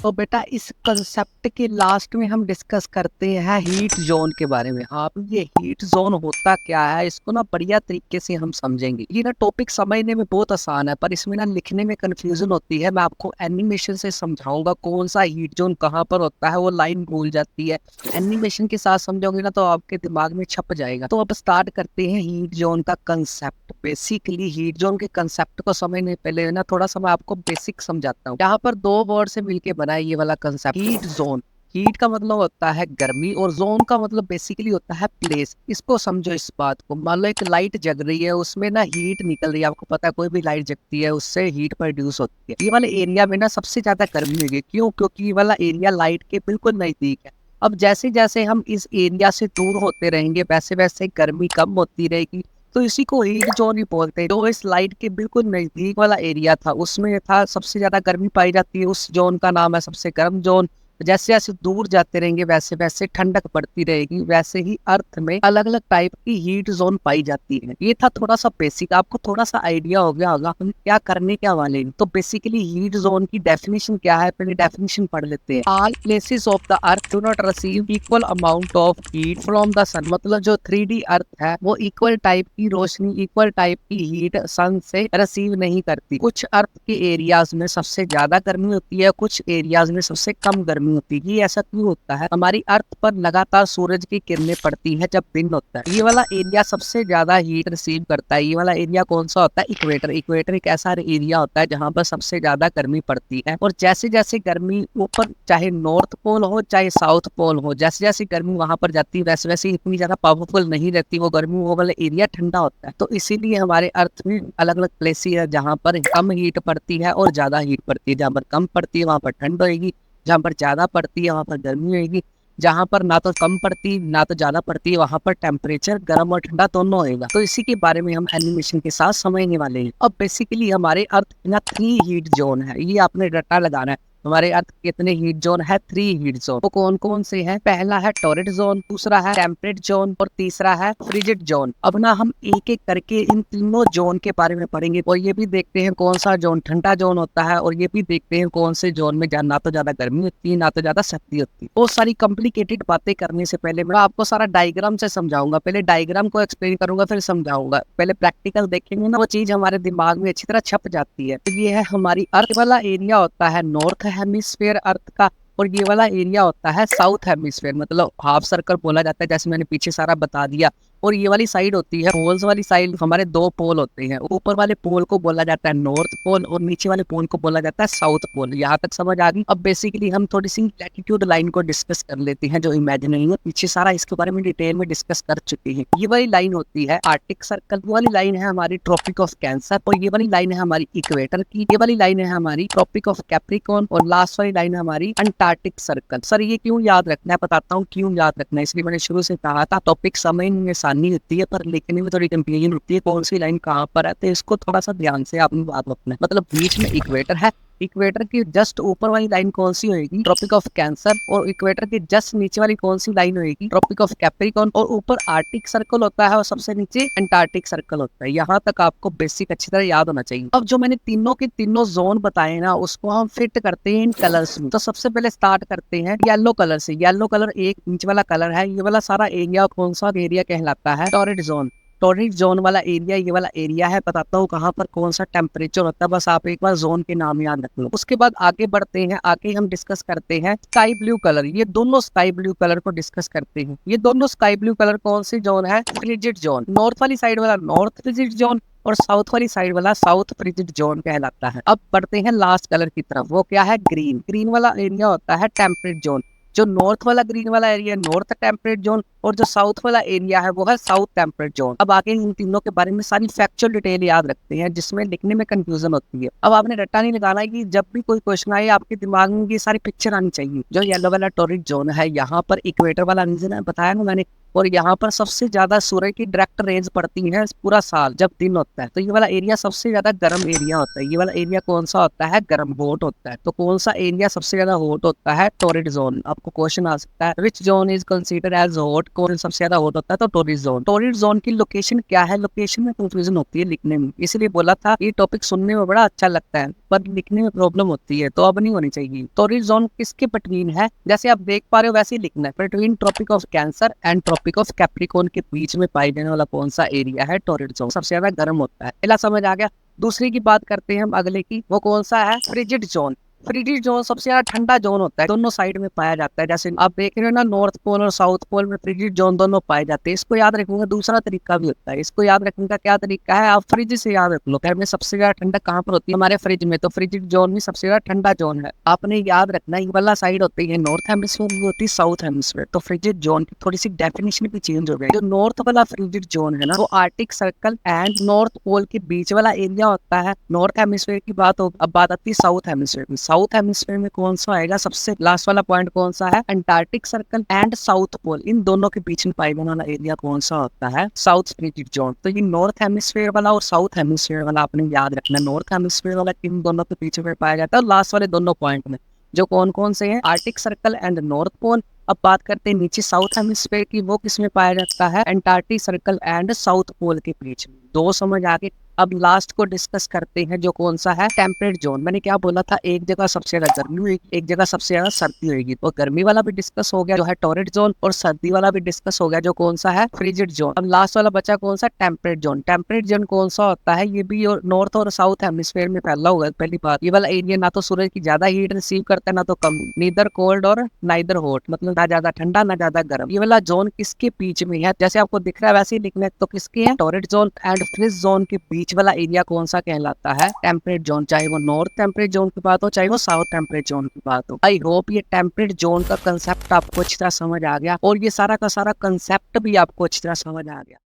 तो बेटा इस कंसेप्ट के लास्ट में हम डिस्कस करते हैं हीट जोन के बारे में। आप ये हीट जोन होता क्या है इसको ना बढ़िया तरीके से हम समझेंगे। ये ना टॉपिक समझने में बहुत आसान है पर इसमें ना लिखने में कंफ्यूजन होती है। मैं आपको एनिमेशन से समझाऊंगा कौन सा हीट जोन कहाँ पर होता है, वो लाइन भूल जाती है। एनिमेशन के साथ समझोगे ना तो आपके दिमाग में छप जाएगा। तो अब स्टार्ट करते हैं हीट जोन का कंसेप्ट। बेसिकली हीट जोन के कंसेप्ट को समझने पहले ना थोड़ा सा मैं आपको बेसिक समझाता हूँ। यहाँ पर दो वर्ड से मिलके बना है ये वाला कंसेप्ट, हीट जोन। हीट का मतलब होता है गर्मी और जोन का मतलब बेसिकली होता है प्लेस। इसको समझो इस बात को। मान लो एक लाइट जग रही है, उसमें ना हीट निकल रही है। आपको पता है कोई भी लाइट जगती है उससे हीट प्रोड्यूस होती है। ये वाले एरिया में ना सबसे ज्यादा गर्मी होगी। क्यों? क्योंकि ये वाला एरिया लाइट के बिल्कुल नजदीक है। अब जैसे जैसे हम इस एरिया से दूर होते रहेंगे वैसे वैसे गर्मी कम होती रहेगी। तो इसी को हीट जोन ही बोलते हैं। जो इस लाइट के बिल्कुल नजदीक वाला एरिया था उसमें था सबसे ज्यादा गर्मी पाई जाती है, उस जोन का नाम है सबसे गर्म जोन। जैसे जैसे दूर जाते रहेंगे वैसे वैसे ठंडक बढ़ती रहेगी। वैसे ही अर्थ में अलग अलग टाइप की हीट जोन पाई जाती है। ये था थोड़ा सा बेसिक, आपको थोड़ा सा आइडिया हो गया होगा हम क्या करने क्या वाले हैं। तो बेसिकली हीट जोन की डेफिनेशन क्या है, पहले डेफिनेशन पढ़ लेते हैं। All places of the earth do not receive equal amount of heat from the sun. मतलब जो 3D अर्थ है वो इक्वल टाइप की रोशनी, इक्वल टाइप की हीट सन से रिसीव नहीं करती। कुछ अर्थ के एरियाज में सबसे ज्यादा गर्मी होती है, कुछ एरियाज में सबसे कम गर्मी होती है। ये ऐसा क्यों होता है? हमारी अर्थ पर लगातार सूरज की किरणें पड़ती है जब दिन होता है। ये वाला एरिया सबसे ज्यादा हीट रिसीव करता है। ये वाला एरिया कौन सा होता है? इक्वेटर। इक्वेटर एक ऐसा एरिया होता है जहाँ पर सबसे ज्यादा गर्मी पड़ती है। और जैसे जैसे गर्मी ऊपर, चाहे नॉर्थ पोल हो चाहे साउथ पोल हो, जैसे जैसे गर्मी वहां पर जाती है वैसे वैसे इतनी ज्यादा पावरफुल नहीं रहती वो गर्मी। वो वाला एरिया ठंडा होता है। तो इसीलिए हमारे अर्थ में अलग अलग प्लेसेस है जहाँ पर कम हीट पड़ती है और ज्यादा हीट पड़ती है। जहाँ पर कम पड़ती है वहां पर ठंड होगी, जहाँ पर ज्यादा पड़ती है वहां पर गर्मी होगी, जहाँ पर ना तो कम पड़ती ना तो ज्यादा पड़ती है वहां पर टेम्परेचर गर्म और ठंडा दोनों होगा। तो इसी के बारे में हम एनिमेशन के साथ समझने वाले हैं। अब बेसिकली हमारे अर्थ ना 3 हीट जोन है, ये आपने रट्टा लगाना है। हमारे अर्थ कितने हीट जोन है? 3 हीट जोन। वो कौन कौन से हैं? पहला है टॉरिड जोन, दूसरा है टेम्परेट जोन और तीसरा है फ्रिजिड जोन। अब ना हम एक एक करके इन तीनों जोन के बारे में पढ़ेंगे और ये भी देखते हैं कौन सा जोन ठंडा जोन होता है और ये भी देखते हैं कौन से जोन में ना तो ज्यादा गर्मी होती है ना तो ज्यादा सर्दी होती है। बहुत सारी कॉम्प्लिकेटेड बातें करने से पहले मैं आपको सारा डायग्राम से समझाऊंगा। पहले डायग्राम को एक्सप्लेन करूंगा फिर समझाऊंगा। पहले प्रैक्टिकल देखेंगे ना वो चीज हमारे दिमाग में अच्छी तरह छप जाती है। तो ये है हमारी अर्थ वाला एरिया होता है नॉर्थ हेमिस्फीयर अर्थ का, और ये वाला एरिया होता है साउथ हेमिस्फीयर, मतलब हाफ सर्कल बोला जाता है जैसे मैंने पीछे सारा बता दिया। और ये वाली साइड होती है पोल्स वाली साइड। हमारे दो पोल होते हैं, ऊपर वाले पोल को बोला जाता है नॉर्थ पोल और नीचे वाले पोल को बोला जाता है साउथ पोल। यहाँ तक समझ आ गई? अब बेसिकली हम थोड़ी सी लैटिट्यूड लाइन को डिस्कस कर लेते हैं जो इमेजिनरी है। पीछे सारा इसके बारे में डिटेल में डिस्कस कर चुके हैं। ये वाली लाइन होती है आर्टिक सर्कल, वो वाली लाइन है हमारी ट्रॉपिक ऑफ कैंसर, और ये वाली लाइन है हमारी इक्वेटर की, ये वाली लाइन है हमारी ट्रॉपिक ऑफ कैप्रिकॉर्न, और लास्ट वाली लाइन है हमारी अंटार्कटिक सर्कल। सर ये क्यों याद रखना है? बताता हूँ क्यों याद रखना है। इसलिए मैंने शुरू से कहा था टॉपिक समझने में आसानी होती है पर लिखने में थोड़ी कंफ्यूजन होती है कौन सी लाइन कहाँ पर है। तो इसको थोड़ा सा ध्यान से आपने बात रखना है। मतलब बीच में इक्वेटर है, इक्वेटर की जस्ट ऊपर वाली लाइन कौन सी होगी? Tropic of Cancer. और इक्वेटर के जस्ट नीचे वाली कौन सी लाइन होगी? Tropic of Capricorn. और ऊपर आर्टिक सर्कल होता है और सबसे नीचे अंटार्कटिक सर्कल होता है। यहाँ तक आपको बेसिक अच्छी तरह याद होना चाहिए। अब जो मैंने तीनों के तीनों जोन बताए ना उसको हम फिट करते हैं इन कलर्स में। तो सबसे पहले स्टार्ट करते हैं येलो कलर से। येलो कलर एक इंच वाला कलर है। ये वाला सारा एरिया कौन सा एरिया कहलाता है? Torrid zone. टॉरिड जोन वाला एरिया ये वाला एरिया है। बताता हूँ कहाँ पर कौन सा टेम्परेचर होता है, बस आप एक बार जोन के नाम याद रख लो। उसके बाद आगे बढ़ते हैं, आगे हम डिस्कस करते हैं स्काई ब्लू कलर। ये दोनों स्काई ब्लू कलर को डिस्कस करते हैं। ये दोनों स्काई ब्लू कलर कौन सी जोन है? Frigid zone. नॉर्थ वाली साइड वाला नॉर्थ फ्रिजिड जोन और साउथ वाली साइड वाला साउथ फ्रिजिड जोन कहलाता है। अब बढ़ते हैं लास्ट कलर की तरफ, वो क्या है? ग्रीन। ग्रीन वाला एरिया होता है टेम्परेट जोन। जो नॉर्थ वाला ग्रीन वाला एरिया नॉर्थ टेम्परेट जोन, और जो साउथ वाला एरिया है वो है साउथ टेम्परेट जोन। अब आगे इन तीनों के बारे में सारी फैक्चुअल डिटेल याद रखते हैं जिसमें लिखने में कंफ्यूजन होती है। अब आपने रट्टा नहीं लगाना है कि जब भी कोई क्वेश्चन आए आपके दिमाग में ये सारी पिक्चर आनी चाहिए। जो येलो वाला टॉरिड जोन है यहाँ पर इक्वेटर वाला रीजन है, बताया ना मैंने, और यहाँ पर सबसे ज्यादा सूर्य की डायरेक्ट रेंज पड़ती है पूरा साल जब दिन होता है। तो ये वाला एरिया सबसे ज्यादा गर्म एरिया होता है। ये वाला एरिया कौन सा होता है? गर्म, हॉट होता है। तो कौन सा एरिया सबसे ज्यादा हॉट होता है? Torrid zone. आपको क्वेश्चन आ सकता है which zone is considered as hot, कौन सबसे ज्यादा हॉट होता है? तो टॉरिड जोन। टॉरिड जोन की लोकेशन क्या है? लोकेशन में कंफ्यूजन होती है लिखने में, इसलिए बोला था ये टॉपिक सुनने में बड़ा अच्छा लगता है पर लिखने में प्रॉब्लम होती है, तो अब नहीं होनी चाहिए। टॉरिड जोन किसके बिटवीन है? जैसे आप देख पा रहे हो वैसे ही लिखना है, between Tropic of Cancer and Tropic of Capricorn के बीच में पाई जाने वाला कौन सा एरिया है? Torrid zone. सबसे ज्यादा गर्म होता है। पहला समझ आ गया। दूसरी की बात करते हैं हम अगले की, वो कौन सा है? Frigid zone. फ्रिजिड जोन सबसे ज्यादा ठंडा जोन होता है, दोनों साइड में पाया जाता है। जैसे आप देख रहे हो ना, नॉर्थ पोल और साउथ पोल में फ्रिजिड जोन दोनों पाए जाते हैं। इसको याद रखने का दूसरा तरीका भी होता है। इसको याद रखने का क्या तरीका है? आप फ्रिज से याद रख लो में सबसे ज्यादा ठंडा कहाँ पर होती है? हमारे फ्रिज में। तो फ्रिजिड जोन में सबसे ज्यादा ठंडा जोन है। आपने याद रखना ये वाला साइड होती है नॉर्थ हेमिस्फीयर, वो होती है साउथ हेमिस्फीयर। तो फ्रिजिड जोन की थोड़ी सी डेफिनेशन भी चेंज हो गई। जो नॉर्थ वाला फ्रिजिड जोन है ना, वो Arctic Circle and North Pole के बीच वाला एरिया होता है। नॉर्थ हेमिस्फीयर की बात हो, अब बात आती है साउथ हेमिस्फीयर में। साउथ हेमिस्फीयर में कौन सा आएगा? सबसे लास्ट वाला पॉइंट कौन सा है? Antarctic circle and south pole, इन दोनों के बीच में पाई जाने वाला एरिया कौन सा होता है? South frigid zone. तो ये नॉर्थ हेमिस्फीयर वाला और साउथ हेमिस्फीयर वाला आपने याद रखना। नॉर्थ हेमिस्फीयर वाला इन दोनों के पीछे में पाया जाता है। लास्ट वाले दोनों पॉइंट में जो कौन कौन से हैं? Arctic Circle and North Pole. अब बात करते हैं नीचे साउथ हेमिस्फीयर की, वो किसमें पाया जाता है? Antarctic circle and south Pole के बीच में। दो समझ आ गए। अब लास्ट को डिस्कस करते हैं जो कौन सा है? Temperate zone. मैंने क्या बोला था? एक जगह सबसे ज्यादा गर्मी होगी, एक जगह सबसे ज्यादा सर्दी होगी। तो गर्मी वाला भी डिस्कस हो गया जो है टॉरिड जोन, और सर्दी वाला भी डिस्कस हो गया जो कौन सा है? Frigid zone. अब लास्ट वाला बचा कौन सा? Temperate zone. टेम्परेट जोन कौन सा होता है? ये भी नॉर्थ और साउथ हेमिस्फीयर में फैला हुआ है। पहली बात, ये वाला एरिया ना तो सूरज की ज्यादा हीट रिसीव करता है ना तो कम, नीदर कोल्ड और नाइदर हॉट, मतलब ना ज्यादा ठंडा ना ज्यादा गर्म। ये वाला जोन किसके बीच में है? जैसे आपको दिख रहा है वैसे ही लिखना है। तो किसके है? Torrid zone and fridge zone के बीच वाला एरिया कौन सा कहलाता है? Temperate zone. चाहे वो नॉर्थ टेम्परेट जोन की बात हो, चाहे वो साउथ टेम्परेट जोन की बात हो। आई होप ये टेम्परेट जोन का कंसेप्ट आपको अच्छी तरह समझ आ गया और ये सारा का सारा कंसेप्ट भी आपको अच्छी तरह समझ आ गया।